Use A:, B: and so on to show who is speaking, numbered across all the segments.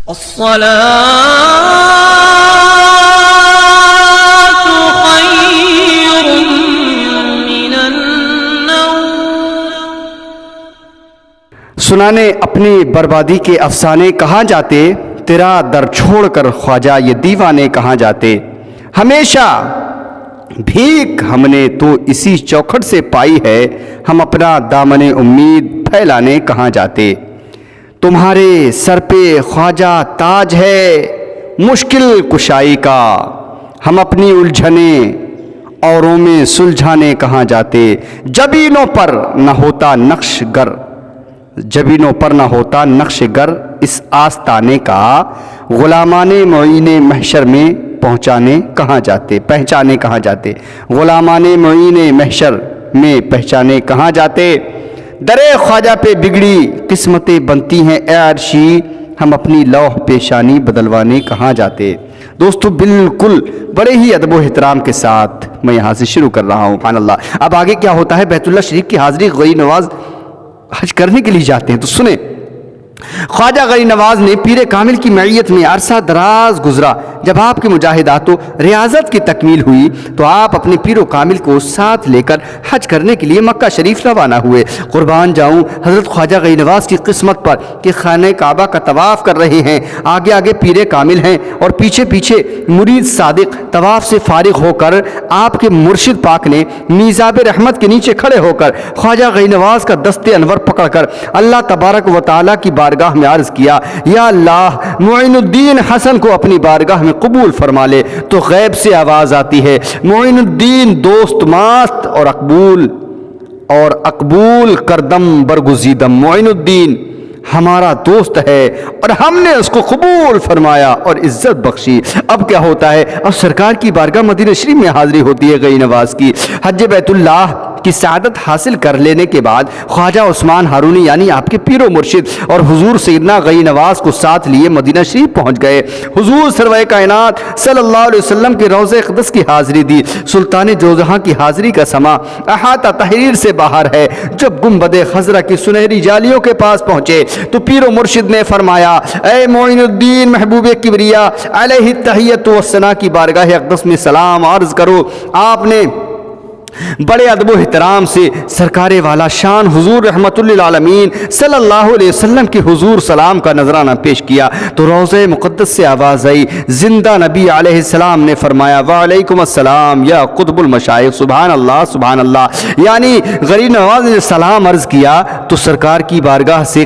A: سنانے اپنی بربادی کے افسانے کہاں جاتے، تیرا در چھوڑ کر خواجہ یہ دیوانے کہاں جاتے۔ ہمیشہ بھیک ہم نے تو اسی چوکھٹ سے پائی ہے، ہم اپنا دامن امید پھیلانے کہاں جاتے۔ تمہارے سر پہ خواجہ تاج ہے مشکل کشائی کا، ہم اپنی الجھنیں اوروں میں سلجھانے کہاں جاتے۔ جبینوں پر نہ ہوتا نقش گر، جبینوں پر نہ ہوتا نقش گر اس آستانے کا، غلامان معین محشر میں پہنچانے کہاں جاتے۔ غلامان معین محشر میں پہچانے کہاں جاتے۔ درے خواجہ پہ بگڑی قسمتیں بنتی ہیں اے عرشی، ہم اپنی لوح پیشانی بدلوانے کہاں جاتے۔ دوستو بالکل بڑے ہی ادب و احترام کے ساتھ میں یہاں سے شروع کر رہا ہوں، سبحان اللہ۔ اب آگے کیا ہوتا ہے، بیت اللہ شریف کی حاضری غریب نواز حج کرنے کے لیے جاتے ہیں، تو سنیں۔ خواجہ غریب نواز نے پیر کامل کی معیت میں عرصہ دراز گزرا۔ جب آپ کے مجاہدات و ریاضت کی تکمیل ہوئی تو آپ اپنے پیر و کامل کو ساتھ لے کر حج کرنے کے لیے مکہ شریف روانہ ہوئے۔ قربان جاؤں حضرت خواجہ غریب نواز کی قسمت پر کہ خانہ کعبہ کا طواف کر رہے ہیں، آگے آگے پیر کامل ہیں اور پیچھے پیچھے مرید صادق طواف سے فارغ ہو کر آپ کے مرشد پاک نے میزاب رحمت کے نیچے کھڑے ہو کر خواجہ غریب نواز کا دست انور پکڑ کر اللہ تبارک و تعالیٰ کی بارگاہ میں عرض کیا، یا اللہ معین الدین حسن کو اپنی بارگاہ میں قبول فرما لے۔ تو غیب سے آواز آتی ہے، معین الدین دوست ماست اور اقبول کردم برگزیدم۔ معین الدین ہمارا دوست ہے اور ہم نے اس کو قبول فرمایا اور عزت بخشی۔ اب کیا ہوتا ہے، اب سرکار کی بارگاہ مدینہ شریف میں حاضری ہوتی ہے غریب نواز کی۔ حج بیت اللہ کی سعادت حاصل کر لینے کے بعد خواجہ عثمان ہارونی یعنی آپ کے پیر و مرشد اور حضور سیدنا غریب نواز کو ساتھ لیے مدینہ شریف پہنچ گئے۔ حضور سرور کائنات صلی اللہ علیہ وسلم کے روضہ اقدس کی حاضری دی۔ سلطان جوزہاں کی حاضری کا سما احاطہ تحریر سے باہر ہے۔ جب گنبد خضرا کی سنہری جالیوں کے پاس پہنچے تو پیر و مرشد نے فرمایا، اے معین الدین محبوب کبریا علیہ التحیۃ والثناء کی بارگاہ اقدس میں سلام عرض کرو۔ آپ نے بڑے ادب و احترام سے سرکار والا شان حضور رحمت للعالمین صلی اللہ علیہ وسلم کی حضور سلام کا نذرانہ پیش کیا تو روضہ مقدس سے آواز آئی، زندہ نبی علیہ السلام نے فرمایا، وعلیکم السلام یا قطب المشائخ۔ سبحان اللہ سبحان اللہ۔ یعنی غریب نواز نے سلام عرض کیا تو سرکار کی بارگاہ سے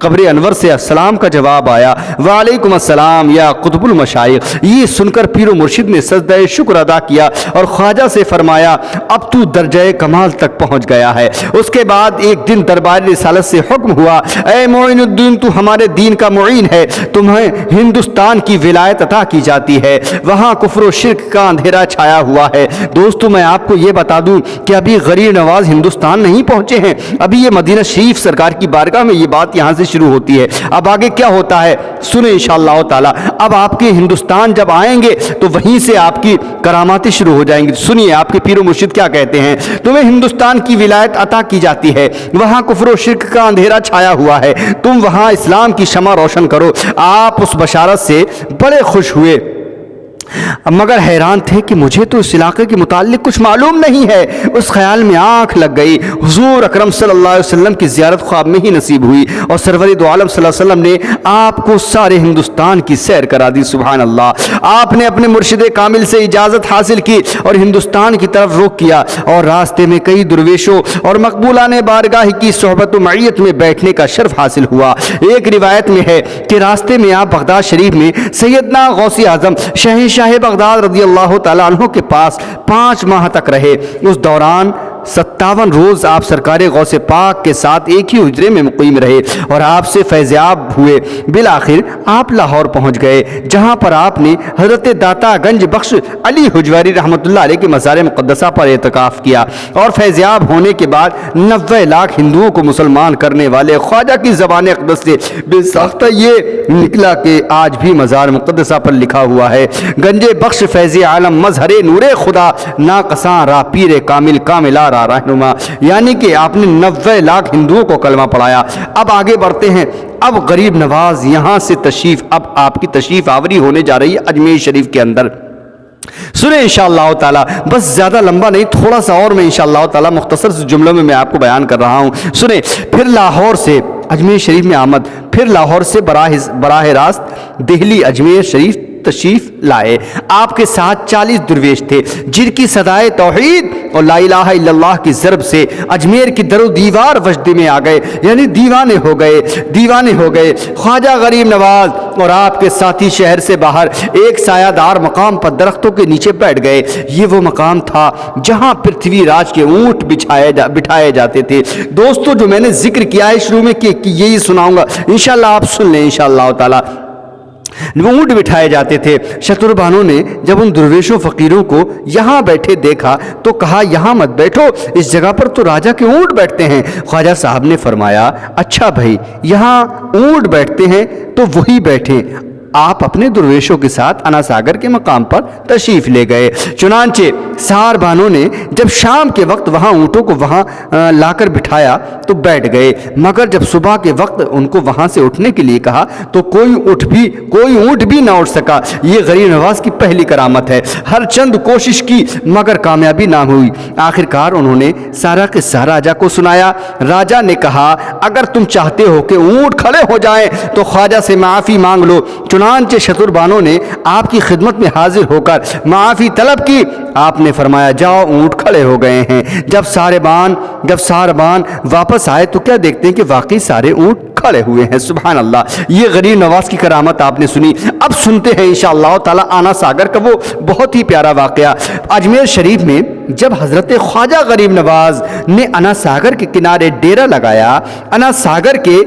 A: قبر انور سے السلام کا جواب آیا، وعلیکم السلام یا قطب المشائخ۔ یہ سن کر پیر و مرشد نے سجدہ شکر ادا کیا اور خواجہ سے فرمایا، اب تو درجہ کمال تک پہنچ گیا ہے۔ اس کے بعد ایک دن دربار رسالت سے حکم ہوا، اے معین الدین تو ہمارے دین کا معین ہے، تمہیں ہندوستان کی ولایت عطا کی جاتی ہے، وہاں کفر و شرک کا اندھیرا چھایا ہوا ہے۔ دوستو میں آپ کو یہ بتا دوں کہ ابھی غریب نواز ہندوستان نہیں پہنچے ہیں، ابھی یہ مدینہ شریف سرکار کی بارگاہ میں یہ بات یہاں سے شروع ہوتی ہے۔ اب آگے کیا ہوتا ہے سنیں انشاءاللہ تعالی۔ اب آپ کے ہندوستان جب آئیں گے تو وہیں سے آپ کی کراماتیں شروع ہو جائیں گی۔ سنیے آپ کے پیر و مرشد کیا کہتے ہیں، تمہیں ہندوستان کی ولایت عطا کی جاتی ہے، وہاں کفر و شرک کا اندھیرا چھایا ہوا ہے، تم وہاں اسلام کی شمع روشن کرو۔ آپ اس بشارت سے بڑے خوش ہوئے مگر حیران تھے کہ مجھے تو اس علاقے کے متعلق کچھ معلوم نہیں ہے۔ اس خیال میں آنکھ لگ گئی۔ حضور اکرم صلی اللہ علیہ وسلم کی زیارت خواب میں ہی نصیب ہوئی اور سرور دو عالم صلی اللہ علیہ وسلم نے آپ کو سارے ہندوستان کی سیر کرا دی۔ سبحان اللہ۔ آپ نے اپنے مرشد کامل سے اجازت حاصل کی اور ہندوستان کی طرف رخ کیا اور راستے میں کئی درویشوں اور مقبولان بارگاہ کی صحبت و معیت میں بیٹھنے کا شرف حاصل ہوا۔ ایک روایت میں ہے کہ راستے میں آپ بغداد شریف میں سیدنا غوث اعظم شہنشاہ بغداد رضی اللہ تعالیٰ عنہ کے پاس 5 ماہ تک رہے۔ اس دوران 57 روز آپ سرکار غوث پاک کے ساتھ ایک ہی حجرے میں مقیم رہے اور آپ سے فیضیاب ہوئے۔ بالآخر آپ لاہور پہنچ گئے جہاں پر آپ نے حضرت داتا گنج بخش علی حجویری رحمۃ اللہ علیہ کے مزار مقدسہ پر اعتکاف کیا اور فیضیاب ہونے کے بعد 90 لاکھ ہندوؤں کو مسلمان کرنے والے خواجہ کی زبان اقدس سے بے ساختہ یہ نکلا کہ آج بھی مزار مقدسہ پر لکھا ہوا ہے، گنج بخش فیض عالم مظہر نور خدا ناقصاں را پیر کامل کاملہ رہنما، یعنی کہ آپ نے 90 لاکھ ہندوؤں کو کلمہ پڑھایا۔ اب آگے بڑھتے ہیں۔ اب غریب نواز یہاں سے اب آپ کی تشریف آوری ہونے جا رہی ہے اجمیر شریف کے اندر. سنیں انشاءاللہ تعالی، بس زیادہ لمبا نہیں، تھوڑا سا اور میں انشاءاللہ تعالی مختصر سے جملوں میں آپ کو بیان کر رہا ہوں. سنیں، پھر لاہور سے اجمیر شریف میں آمد، پھر لاہور سے براہ راست دہلی اجمیر شریف تشریف لائے. آپ کے ساتھ 40 درویش تھے جن کی صدائے توحید اور لا الہ الا اللہ کی ضرب سے اجمیر کی در و دیوار وجدے میں آ گئے، یعنی دیوانے ہو گئے. خواجہ غریب نواز اور آپ کے ساتھی شہر سے باہر ایک سایہ دار مقام پر درختوں کے نیچے بیٹھ گئے. یہ وہ مقام تھا جہاں پرتھوی راج کے اونٹ بٹھائے جاتے تھے. دوستو، جو میں نے ذکر کیا ہے شروع میں کہ یہی سناؤں گا، انشاءاللہ آپ سن لیں انشاءاللہ تعالی. اونٹ بٹھائے جاتے تھے. شتر بانو نے جب ان درویشوں فقیروں کو یہاں بیٹھے دیکھا تو کہا، یہاں مت بیٹھو، اس جگہ پر تو راجہ کے اونٹ بیٹھتے ہیں. خواجہ صاحب نے فرمایا، اچھا بھائی، یہاں اونٹ بیٹھتے ہیں تو وہی بیٹھیں. آپ اپنے درویشوں کے ساتھ انا ساگر کے مقام پر تشریف لے گئے. چنانچہ سار بانو نے جب شام کے وقت وہاں اونٹوں کو وہاں لا کر بٹھایا تو بیٹھ گئے، مگر جب صبح کے وقت ان کو وہاں سے اٹھنے کے لیے کہا تو کوئی اونٹ بھی نہ اٹھ سکا. یہ غریب نواز کی پہلی کرامت ہے. ہر چند کوشش کی مگر کامیابی نہ ہوئی. آخرکار انہوں نے سارا قصہ راجہ کو سنایا. راجہ نے کہا، اگر تم چاہتے ہو کہ اونٹ کھڑے ہو جائیں تو خواجہ سے معافی مانگ لو. چنانچہ شتر بانو نے آپ کی خدمت میں حاضر ہو کر معافی طلب کی. آپ نے فرمایا، جاؤ، اونٹ کھڑے ہو گئے ہیں. جب ساربان واپس آئے تو کیا دیکھتے ہیں کہ واقعی سارے اونٹ کھڑے ہوئے ہیں. سبحان اللہ. یہ غریب نواز کی کرامت آپ نے سنی. اب سنتے ہیں انشاءاللہ تعالی آنا ساگر کا وہ بہت ہی پیارا واقعہ. اجمیر شریف میں جب حضرت خواجہ غریب نواز نے انا ساگر کے کنارے ڈیرا لگایا، انا ساگر کے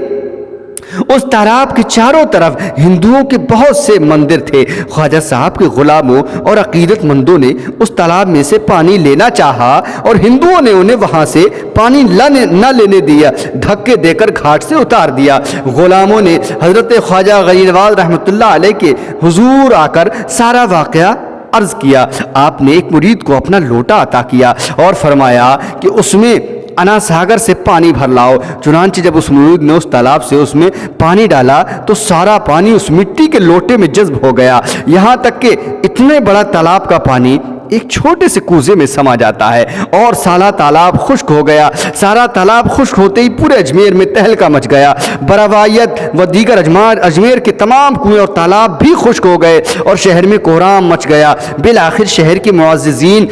A: اس تالاب کے چاروں طرف ہندوؤں کے بہت سے مندر تھے. خواجہ صاحب کے غلاموں اور عقیدت مندوں نے اس تالاب میں سے پانی لینا چاہا اور ہندوؤں نے انہیں وہاں سے پانی نہ لینے دیا، دھکے دے کر گھاٹ سے اتار دیا. غلاموں نے حضرت خواجہ غریب نواز رحمۃ اللہ علیہ کے حضور آ کر سارا واقعہ عرض کیا. آپ نے ایک مرید کو اپنا لوٹا عطا کیا اور فرمایا کہ اس میں انا ساگر سے پانی بھر لاؤ. چنانچہ جب اس مرید نے اس تالاب سے اس میں پانی ڈالا تو سارا پانی اس مٹی کے لوٹے میں جذب ہو گیا، یہاں تک کہ اتنے بڑا تالاب کا پانی ایک چھوٹے سے کوزے میں سما جاتا ہے اور سارا تالاب خشک ہو گیا. سارا تالاب خشک ہوتے ہی پورے اجمیر میں تہلکہ مچ گیا. بروایت و دیگر اجمیر کے تمام کنویں اور تالاب بھی خشک ہو گئے اور شہر میں کوہرام مچ گیا. بالآخر شہر کے معززین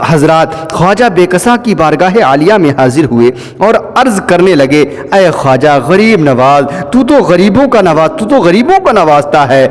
A: حضرات خواجہ بے کساں کی بارگاہ عالیہ میں حاضر ہوئے اور عرض کرنے لگے، اے خواجہ غریب نواز، تو تو غریبوں کا نوازتا ہے.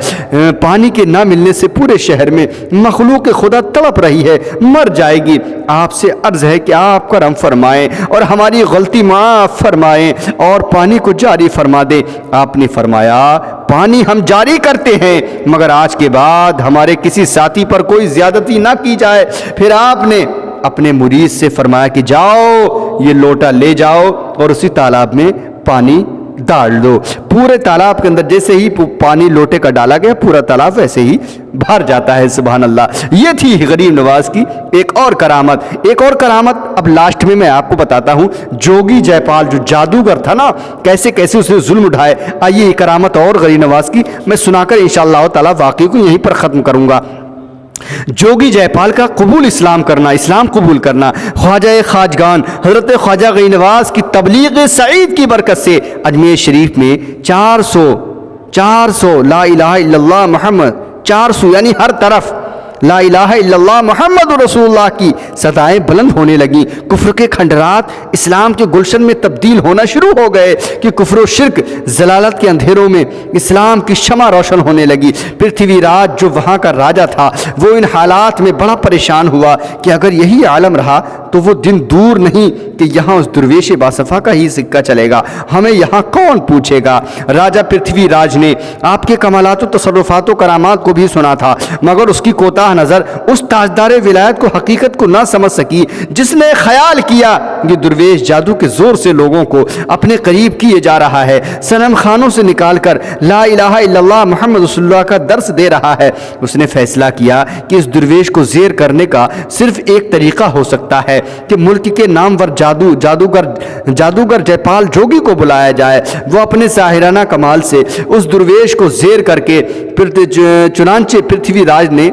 A: پانی کے نہ ملنے سے پورے شہر میں مخلوق خدا تڑپ رہی ہے، مر جائے گی. آپ سے عرض ہے کہ آپ کرم فرمائیں اور ہماری غلطی معاف فرمائیں اور پانی کو جاری فرما دیں. آپ نے فرمایا، پانی ہم جاری کرتے ہیں مگر آج کے بعد ہمارے کسی ساتھی پر کوئی زیادتی نہ کی جائے. پھر آپ نے اپنے مرید سے فرمایا کہ جاؤ، یہ لوٹا لے جاؤ اور اسی تالاب میں پانی ڈال دو. پورے تالاب کے اندر جیسے ہی پانی لوٹے کا ڈالا گیا پورا تالاب ویسے ہی بھر جاتا ہے. سبحان اللہ. یہ تھی غریب نواز کی ایک اور کرامت. اب لاسٹ میں آپ کو بتاتا ہوں جوگی جے پال جو جادوگر تھا نا، کیسے اس نے ظلم اٹھائے. آئیے یہ کرامت اور غریب نواز کی میں سنا کر انشاءاللہ تعالی واقعے کو یہیں پر ختم کروں گا. جوگی جے پال کا اسلام قبول کرنا. خواجہ خواجگان حضرت خواجہ غریب نواز کی تبلیغ سعید کی برکت سے اجمیر شریف میں 400 لا الہ الا اللہ محمد 400 یعنی ہر طرف لا الہ الا اللہ محمد رسول اللہ کی صدائیں بلند ہونے لگیں. کفر کے کھنڈرات اسلام کے گلشن میں تبدیل ہونا شروع ہو گئے کہ کفر و شرک ضلالت کے اندھیروں میں اسلام کی شمع روشن ہونے لگی. پرتھوی راج جو وہاں کا راجہ تھا وہ ان حالات میں بڑا پریشان ہوا کہ اگر یہی عالم رہا تو وہ دن دور نہیں کہ یہاں اس درویش باصفا کا ہی سکہ چلے گا، ہمیں یہاں کون پوچھے گا. راجہ پرتھوی راج نے آپ کے کمالات و تصرفات و کرامات کو بھی سنا تھا مگر اس کی کوتاہ نظر اس تاجدار ولایت کو حقیقت کو نہ سمجھ سکی جس نے خیال کیا یہ درویش جادو کے زور سے لوگوں کو اپنے قریب کیے جا رہا ہے، صنم خانوں سے نکال کر لا الہ الا اللہ محمد رسول اللہ کا درس دے رہا ہے. اس نے فیصلہ کیا کہ اس درویش کو زیر کرنے کا صرف ایک طریقہ ہو سکتا ہے کہ ملک کے نامور جادوگر جےپال جوگی کو بلایا جائے۔ وہ اپنے ساحرانہ کمال سے اس درویش کو زیر کر کے چنانچہ پرتھوی راج نے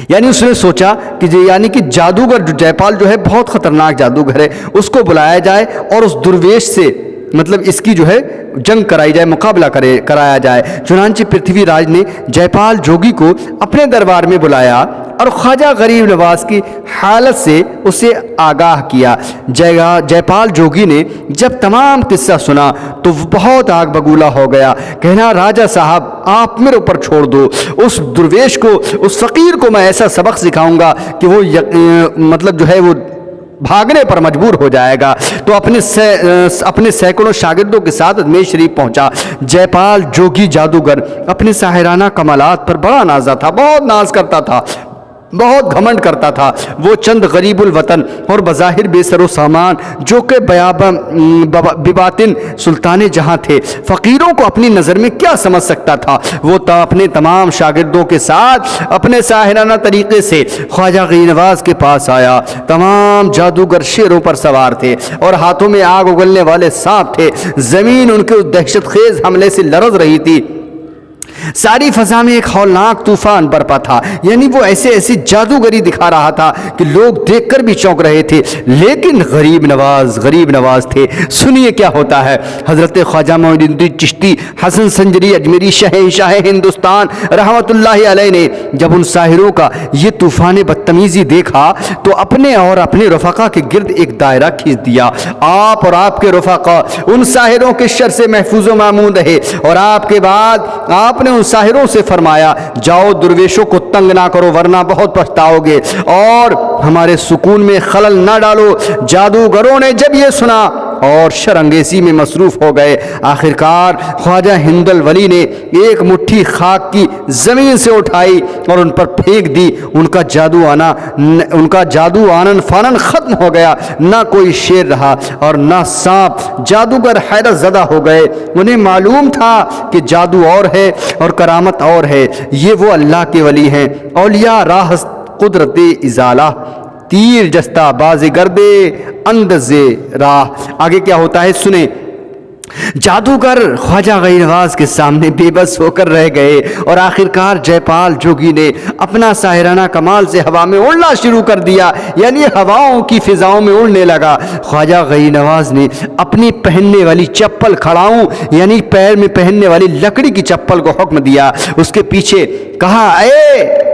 A: یعنی اس نے سوچا کہ یعنی کہ جادوگر جو جےپال جو ہے بہت خطرناک جادوگر ہے، اس کو بلایا جائے اور اس درویش سے مطلب اس کی جو ہے جنگ کرائی جائے، مقابلہ کرایا جائے۔ چنانچہ پرتھوی راج نے جےپال جوگی کو اپنے دربار میں بلایا اور خواجہ غریب نواز کی حالت سے اسے آگاہ کیا۔ جےپال جوگی نے جب تمام قصہ سنا تو وہ بہت آگ بگولا ہو گیا، کہنا راجہ صاحب آپ میرے اوپر چھوڑ دو، اس درویش کو، اس فقیر کو میں ایسا سبق سکھاؤں گا کہ وہ مطلب جو ہے وہ بھاگنے پر مجبور ہو جائے گا۔ تو اپنے سینکڑوں شاگردوں کے ساتھ اجمیر شریف پہنچا۔ جےپال جوگی جادوگر اپنے ساحرانہ کمالات پر بڑا نازا تھا، بہت ناز کرتا تھا، بہت گھمنڈ کرتا تھا۔ وہ چند غریب الوطن اور بظاہر بے سر و سامان جو کہ بباطن سلطان جہاں تھے، فقیروں کو اپنی نظر میں کیا سمجھ سکتا تھا؟ وہ اپنے تمام شاگردوں کے ساتھ اپنے ساحرانہ طریقے سے خواجہ غریب نواز کے پاس آیا۔ تمام جادوگر شیروں پر سوار تھے اور ہاتھوں میں آگ اگلنے والے سانپ تھے۔ زمین ان کے دہشت خیز حملے سے لرز رہی تھی۔ ساری فضا میں ایک ہولناک طوفان برپا تھا، یعنی وہ ایسے جادوگری دکھا رہا تھا کہ لوگ دیکھ کر بھی چونک رہے تھے، لیکن غریب نواز تھے۔ سنیے کیا ہوتا ہے۔ حضرت خواجہ معین الدین چشتی حسن سنجری اجمیری شہنشاہ ہندوستان رحمت اللہ علیہ نے جب ان ساحروں کا یہ طوفان بدتمیزی دیکھا تو اپنے اور اپنے رفقا کے گرد ایک دائرہ کھینچ دیا۔ آپ اور آپ کے رفقا ان ساحروں کے شر سے محفوظ و مامون رہے، اور آپ کے بعد آپ نے ان ساحروں سے فرمایا جاؤ درویشوں کو تنگ نہ کرو ورنہ بہت پچھتاؤ گے، اور ہمارے سکون میں خلل نہ ڈالو۔ جادوگروں نے جب یہ سنا اور شرانگیزی میں مصروف ہو گئے۔ آخرکار خواجہ ہندل ولی نے ایک مٹھی خاک کی زمین سے اٹھائی اور ان پر پھینک دی۔ ان کا جادو آنن فانن ختم ہو گیا، نہ کوئی شیر رہا اور نہ سانپ۔ جادوگر حیرت زدہ ہو گئے، انہیں معلوم تھا کہ جادو اور ہے اور کرامت اور ہے، یہ وہ اللہ کے ولی ہیں۔ اولیاء راہ قدرت ازالہ، تیر جستہ باز گردے اندز راہ۔ آگے کیا ہوتا ہے سنیں۔ جادوگر خواجہ غریب نواز کے سامنے بے بس ہو کر رہ گئے اور آخرکار جےپال جوگی نے اپنا ساحرانہ کمال سے ہوا میں اڑنا شروع کر دیا، یعنی ہواؤں کی فضاؤں میں اڑنے لگا۔ خواجہ غریب نواز نے اپنی پہننے والی چپل کھڑاؤں یعنی پیر میں پہننے والی لکڑی کی چپل کو حکم دیا، اس کے پیچھے کہا اے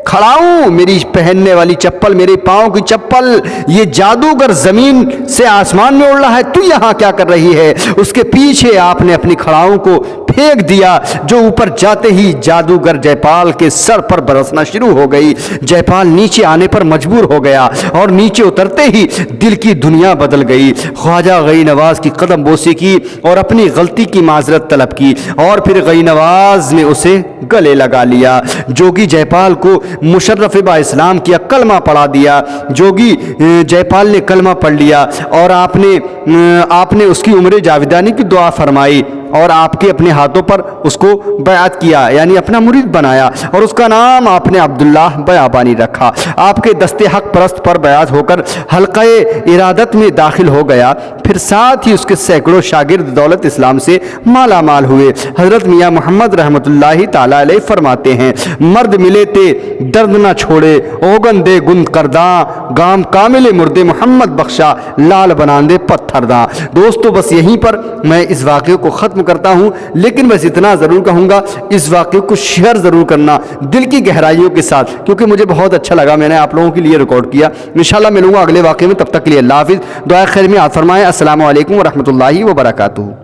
A: کھڑاؤں میری پہننے والی چپل، میرے پاؤں کی چپل، یہ جادوگر زمین سے آسمان میں اڑ رہا ہے، تو یہاں کیا کر رہی ہے؟ اس کے پیچھے آپ نے اپنی کھڑاؤں کو پھینک دیا جو اوپر جاتے ہی جادوگر جےپال کے سر پر برسنا شروع ہو گئی۔ جےپال نیچے آنے پر مجبور ہو گیا اور نیچے اترتے ہی دل کی دنیا بدل گئی۔ خواجہ غریب نواز کی قدم بوسی کی اور اپنی غلطی کی معذرت طلب کی، اور پھر غریب نواز نے اسے گلے لگا لیا۔ جوگی جےپال کو مشرف با اسلام کیا، کلمہ پڑھا دیا۔ جوگی جےپال نے کلمہ پڑھ لیا اور آپ نے اس کی عمر جاویدانی کی دعا فرمائی اور آپ کے اپنے ہاتھوں پر اس کو بیعت کیا، یعنی اپنا مرید بنایا، اور اس کا نام آپ نے عبداللہ بیابانی رکھا۔ آپ کے دستے حق پرست پر بیعت ہو کر حلقہ ارادت میں داخل ہو گیا، پھر ساتھ ہی اس کے سینکڑوں شاگرد دولت اسلام سے مالا مال ہوئے۔ حضرت میاں محمد رحمت اللہ تعالی علیہ فرماتے ہیں، مرد ملے تے درد نہ چھوڑے، اوگن دے گند کرداں، گام کامل مرد محمد بخشا، لال بناندے پتھر داں۔ دوستو بس یہیں پر میں اس واقعے کو ختم کرتا ہوں، لیکن بس اتنا ضرور کہوں گا اس واقعے کو شیئر ضرور کرنا دل کی گہرائیوں کے ساتھ، کیونکہ مجھے بہت اچھا لگا، میں نے آپ لوگوں کے لیے ریکارڈ کیا۔ انشاءاللہ ملوں گا اگلے واقعے میں، تب تک کے لیے اللہ حافظ، دعائے خیر میں یاد فرمائیں۔ السلام علیکم ورحمۃ اللہ وبرکاتہ۔